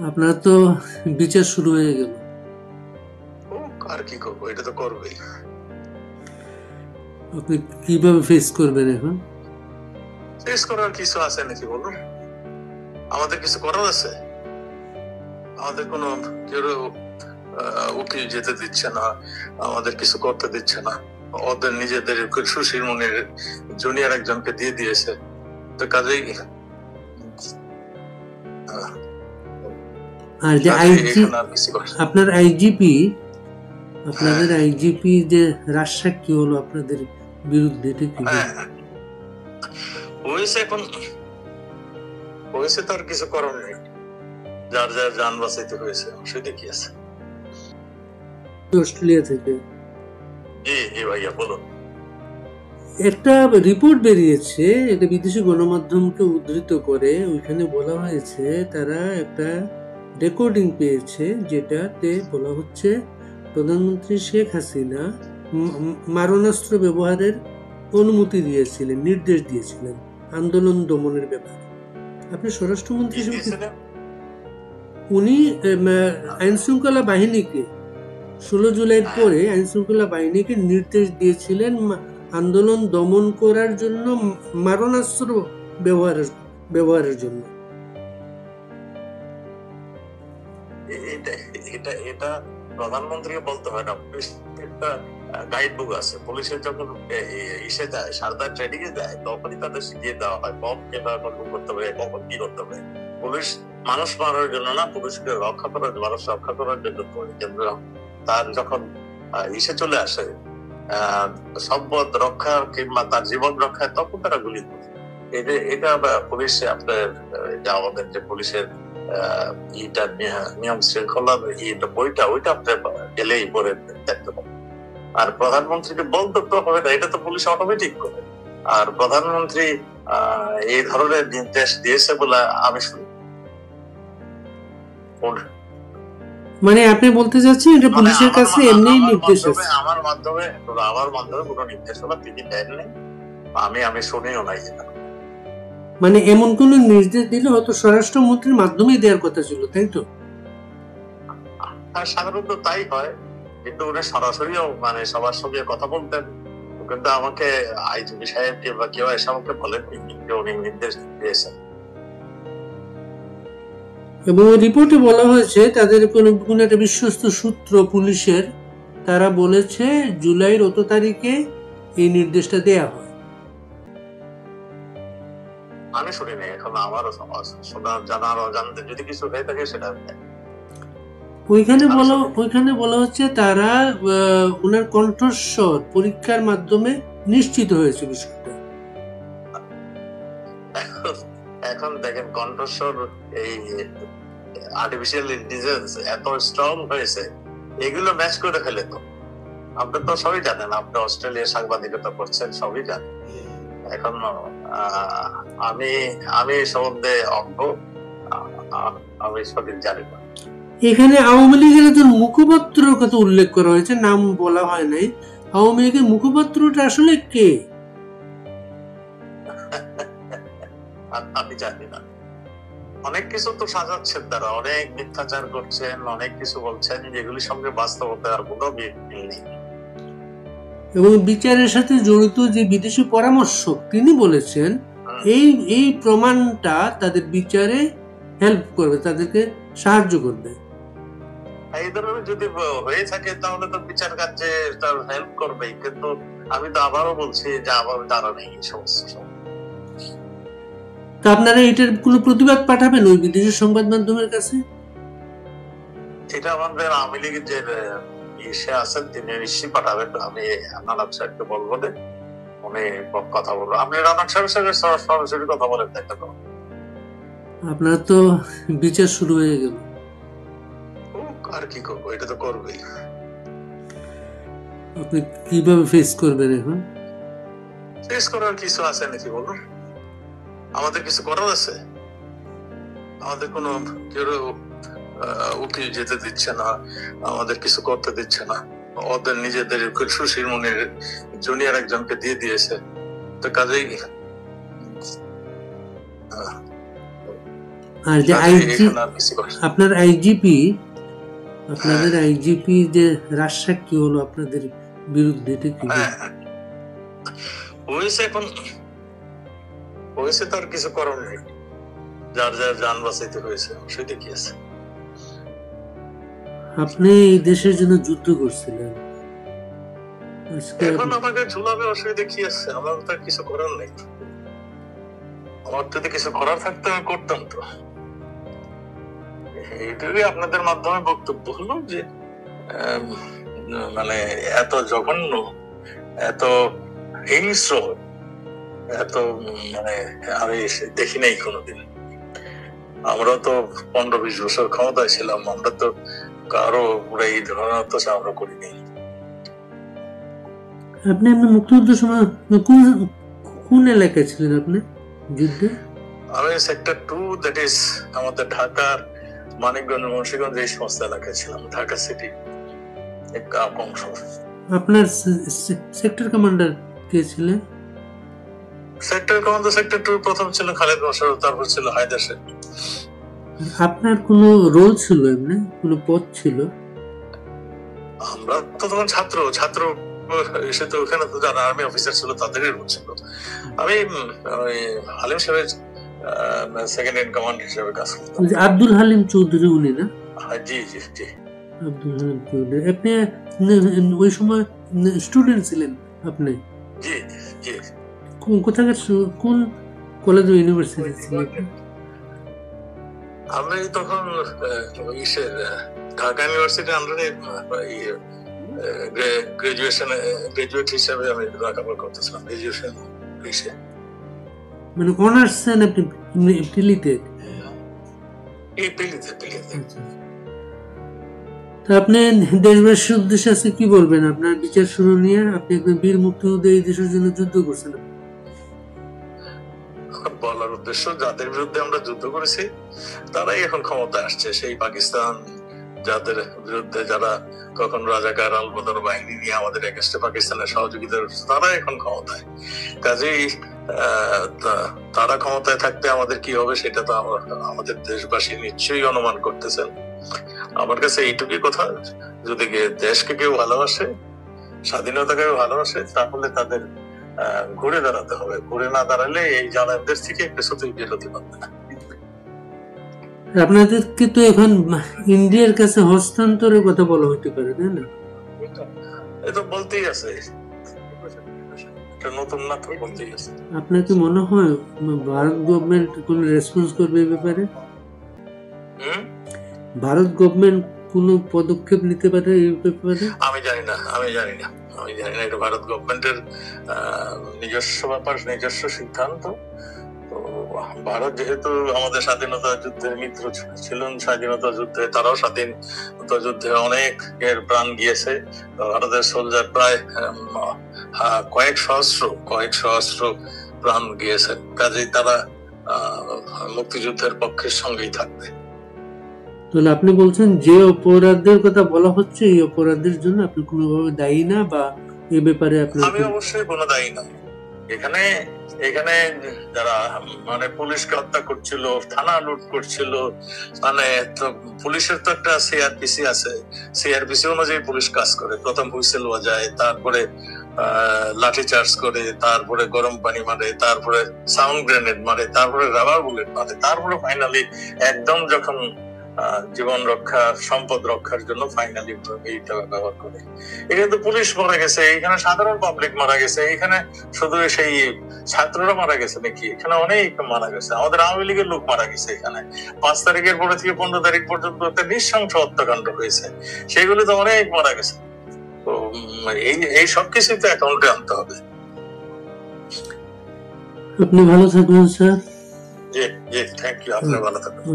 আপনার তো বিচার শুরু হয়ে গেল। আর কি করবো, এটা তো করবেই। আপনি কিভাবে ফেস করবেন এখন? ফেস করার কিছু আছে নাকি বলুন? আমাদের কিছু করার আছে? আমাদের কোনো কেউ উকিল যেতে দিচ্ছে না, আমাদের কিছু করতে দিচ্ছে না। ওদের নিজেদের সুশীল মনির জুনিয়র একজনকে দিয়ে দিয়েছে, তো কাজেই আর যে আপনার আইজিপি, আপনাদের আইজিপি যে রাজসাক্ষী হলো আপনাদের বিরুদ্ধে, এটা কি হয়েছে? এখন হয়েছে তো আর কিছু করার নেই, যার যার জান বাঁচাইতে হয়েছে, সেটা কি আছে। অস্ট্রেলিয়া থেকে জি ভাইয়া বলুন। একটা রিপোর্ট বেরিয়েছে, এটা বিদেশি গণমাধ্যমকে উদ্ধৃত করে। ওইখানে বলা হয়েছে তারা একটা রেকর্ডিং পেয়েছে, যেটাতে বলা হচ্ছে প্রধানমন্ত্রী শেখ হাসিনা মারণাস্ত্র ব্যবহারের অনুমতি দিয়েছিলেন, নির্দেশ দিয়েছিলেন আন্দোলন দমনের ব্যাপারে। আপনি স্বরাষ্ট্রমন্ত্রী হিসেবে উনি আইন শৃঙ্খলা বাহিনীকে 16 জুলাইয়ের পরে আইন শৃঙ্খলা বাহিনীকে নির্দেশ দিয়েছিলেন আন্দোলন দমন করার জন্য, মারণাস্ত্র ব্যবহারের জন্য। এটা প্রধানমন্ত্রীকে বলতে হয় না, একটা গাইড বুক আছে। পুলিশের যখন ইসে যায়, সারদা ট্রেনিং এ যায়, তখনই তাদের শিখিয়ে দেওয়া হয় কখন কিভাবে কন্ট্রোল করতে হবে, কখন কি করতে হবে। পুলিশ মানুষ মারার জন্য না, পুলিশকে রক্ষা করার, মানুষ রক্ষা করার জন্য। কিন্তু তার যখন ইসে চলে আসে সম্পদ রক্ষা কিংবা তার জীবন রক্ষা, তখন তারা গুলি করে। এটা পুলিশ আপনার আমাদের যে পুলিশের নিয়ম শৃঙ্খলা বইটা, ওইটা আপনার গেলেই পরে দেখতে পাবেন। আর প্রধানমন্ত্রীকে বলতে তো হবে না, এটা তো পুলিশ অটোমেটিক করে। আর প্রধানমন্ত্রী এই ধরনের নির্দেশ দিয়েছে বলে আমি শুনি। মানে আপনি বলতে চাচ্ছেন এটা পুলিশের কাছে এমনিই নির্দেশ আছে? আমার মাধ্যমে কোনো নির্দেশনা তিনি দেননি, আমি শুনিও নাই। মানে এমন কোন নির্দেশ দিলে হয়তো স্বরাষ্ট্রমন্ত্রীর মাধ্যমে দেওয়ার কথা ছিল, তাই তো? সাধারণত তাই হয়, কিন্তু উনি সরাসরিও মানে সবার সঙ্গে কথা বলতেন। কিন্তু আমাকে আইজিপি সাহেব কিংবা কেউ এসে আমাকে বলেননি যে উনি নির্দেশ দিয়েছেন। এবং রিপোর্টে বলা হয়েছে তাদের কোন একটা বিশ্বস্ত সূত্র পুলিশের, তারা বলেছে জুলাইয়ের অত তারিখে এই নির্দেশটা দেয়া হয়। আমি শুনিনি, এখন আমার শোনার জানার জানতে যদি কিছু হয়ে থাকে সেটা ওইখানে বলা হচ্ছে তারা ওনার কণ্ঠস্বর পরীক্ষার মাধ্যমে নিশ্চিত হয়েছে বিষয়টা। এখন দেখেন কণ্ঠস্বর, এই আর্টিফিশিয়াল ইন্টেলিজেন্স এত স্ট্রং হয়েছে, এগুলো ম্যাচ করে ফেলে। তো আপনি তো সবই জানেন, আপনি অস্ট্রেলিয়া সাংবাদিকতা করছেন, সবই জানেন। এখন আমি সম্বন্ধে অজ্ঞ, আমি সঠিক জানি না। এখানে আওয়ামী লীগের একজন মুখপাত্রের কথা উল্লেখ করা হয়েছে, নাম বলা হয় নাই। আওয়ামী লীগের মুখপাত্রটা আসলে কে? আমি জানি না। অনেক কিছু তো সাজাচ্ছেন তারা, অনেক মিথ্যাচার করছেন, অনেক কিছু বলছেন যেগুলির সঙ্গে বাস্তবতার কোনো মিল নেই। এবং বিচারের সাথে জড়িত যে বিদেশি পরামর্শক, তিনি বলেছেন এই প্রমাণটা তাদের বিচারে হেল্প করবে, তাদেরকে সাহায্য করবে। এই ধরনের যদি হয়ে থাকে তাহলে তো বিচার কার্যে তার হেল্প করবে। কিন্তু আমি তো আবারও বলছি যে আমার জানা নেই এই সমস্ত। তা আপনারা এটার কোনো প্রতিবাদ পাঠাবেন ওই বিদেশি সংবাদ মাধ্যমের কাছে? এটা আমাদের আওয়ামী লীগের যে ইসে আছেন তিনি নিশ্চয়ই পাঠাবেন। আমি নানাক সাহেবকে বলবো যে উনি কথা বলবো। আপনি নানাক সাহেবের সঙ্গে সরাসরি কথা বলেন, দেখতে পাবেন। আপনার তো বিচার শুরু হয়ে গেল। আর কি করবো, এটা তো করবেই। আপনি কিভাবে ফেস করবেন এখন? ফেস করার কিছু আছে নাকি বলুন? আমাদের কিছু করার আছে? আমাদের কোনো কেউ উকিল যেতে দিচ্ছে না, আমাদের কিছু করতে দিচ্ছে না। ওদের নিজেদের সুশীল মনির জুনিয়র একজনকে দিয়ে দিয়েছে, তো কাজেই আর যে আইজি, এখানে আর কিছু করার আপনার আইজিপি, আপনাদের আইজিপি যে রাজসাক্ষী হলো আপনাদের বিরুদ্ধে, এটা কি হয়েছে? এখন হয়েছে, তার কিছু করার নেই, যার যার যান বাঁচাইতে হয়েছে, সেটা কি আছে। আপনি এই দেশের জন্য যুদ্ধ করছিলেন, এখন আমাকে ঝুলাবে, অসুবিধা কি আছে? আমার তো কিছু করার নেই। আমার যদি কিছু করার থাকতো আমি করতাম। তো এইটাই আপনাদের মাধ্যমে বক্তব্য হলো যে মানে এত জঘন্য, এত হিংস্র, এত মানে আমি দেখি নাই কোনোদিন। আমরা তো 15-20 বছর ক্ষমতায় ছিলাম, আমরা তো কারো পুরো এই ধরনের অত্যাচার আমরা করিনি। আপনি মুক্তিযুদ্ধের সময় কোন এলাকায় ছিলেন আপনি যুদ্ধে? আমি সেক্টর 2, দ্যাট ইজ আমাদের ঢাকার মানিকগঞ্জ, মুন্সিগঞ্জ, এই সমস্ত এলাকায় ছিলাম। ঢাকা সিটি এক অংশ। আপনার সেক্টর কমান্ডার কে ছিলেন? সেক্টর কমান্ডার সেক্টর 2 প্রথম ছিল খালেদ মোশাররফ, তারপর ছিল হায়দার শেখ। আপনার কোনো রোল ছিল, এমনি কোনো পদ ছিল? আমরা তো তখন ছাত্র এসে তো ওখানে তো যারা আর্মি অফিসার ছিল তাদেরই রোল ছিল। আমি হালিম সাহেবের সেকেন্ড ইন কমান্ড হিসেবে কাজ করতাম। আব্দুল হালিম চৌধুরী উনি না? জি জি জি, আব্দুল হালিম চৌধুরী। আপনি ওই সময় স্টুডেন্ট ছিলেন আপনি? জি জি। কোথাকার, কোন কলেজ ও ইউনিভার্সিটি ছিলেন? আমি তখন ঢাকা ইউনিভার্সিটির আন্ডারে গ্রাজুয়েট হিসেবে আমি লেখাপড়া করতেছিলাম। গ্রাজুয়েশন মানে অনার্স আপনি পিলিতে? আপনি দেশবাসীর উদ্দেশ্যে আজকে কি বলবেন? আপনার বিচার শুরু নিয়ে, আপনি একজন বীর মুক্তিযোদ্ধা, এই দেশের জন্য যুদ্ধ করছেন। বলার উদ্দেশ্য, যাদের বিরুদ্ধে আমরা যুদ্ধ করেছি তারাই এখন ক্ষমতায় আসছে। সেই পাকিস্তান, যাদের বিরুদ্ধে যারা কখন রাজাকার আল-বদর বাহিনী নিয়ে আমাদের এগেইনস্টে পাকিস্তানের সহযোগিতা করছে, তারা এখন ক্ষমতায়। কাজেই তারা ক্ষমতায় থাকতে আমাদের কি হবে সেটা তো আমাদের দেশবাসী নিশ্চয়ই অনুমান করতেছেন। আমার কাছে এইটুকুই কথা, যদি দেশকে কেউ ভালোবাসে, স্বাধীনতাকে ভালোবাসে, তাহলে তাদের ঘুরে দাঁড়াতে হবে। ঘুরে না দাঁড়ালে এই জালেমদের থেকে কিছুতেই বের হতে পারবে না। আপনাদেরকে তো এখন ইন্ডিয়ার কাছে হস্তান্তরের কথা বলা হতে পারে, তাই না? এটা বলতেই আছে, নতুন না তো, বলতেই আছে। আপনার কি মনে হয় ভারত গভর্নমেন্ট কোন রেসপন্স করবে এই ব্যাপারে? ভারত গভর্নমেন্ট কোন পদক্ষেপ নিতে পারে এই ব্যাপারে? আমি জানি না। এটা ভারত গভর্নমেন্টের নিজস্ব ব্যাপার, নিজস্ব সিদ্ধান্ত। তো ভারত যেহেতু আমাদের স্বাধীনতা যুদ্ধের মিত্র ছিলেন, স্বাধীনতা যুদ্ধে তারাও স্বাধীনতা যুদ্ধে অনেক প্রাণ গিয়েছে। ভারতের সোলজার প্রায় কয়েক সহস্র প্রাণ গিয়েছে। কাজেই তারা মুক্তিযুদ্ধের পক্ষের সঙ্গেই থাকবে। তাহলে আপনি বলছেন যে অপরাধের কথা বলা হচ্ছে, এই অপরাধের জন্য আপনি কোনোভাবে দায়ী না, বা এই ব্যাপারে আমি অবশ্যই কোনো দায়ী না। এখানে যারা মানে পুলিশকে হত্যা করছিল, থানা লুট করছিল, মানে তো পুলিশের তো একটা সিআরপিসি আছে, সিআরপিসি অনুযায়ী পুলিশ কাজ করে। প্রথম হুইসেল বাজায়, তারপরে লাঠি চার্জ করে, তারপরে গরম পানি মারে, তারপরে সাউন্ড গ্রেনেড মারে, তারপরে রাবার বুলেট মারে, তারপরে ফাইনালি একদম যখন জীবন রক্ষা, সম্পদ রক্ষার জন্য ফাইনালি এইটা ব্যবহার করে। এখানে তো পুলিশ মারা গেছে, এখানে সাধারণ পাবলিক মারা গেছে, এখানে শুধু সেই ছাত্ররা মারা গেছে নাকি? এখানে অনেক মারা গেছে, আমাদের আওয়ামী লীগের লোক মারা গেছে। এখানে 5 তারিখের পরে থেকে 15 তারিখ পর্যন্ত একটা নৃশংস হত্যাকাণ্ড হয়েছে, সেগুলো তো অনেক মারা গেছে। তো এই সবকিছু তো অ্যাকাউন্টে আনতে হবে। আপনি ভালো থাকবেন স্যার। জি জি, থ্যাংক ইউ। আপনি ভালো থাকবেন।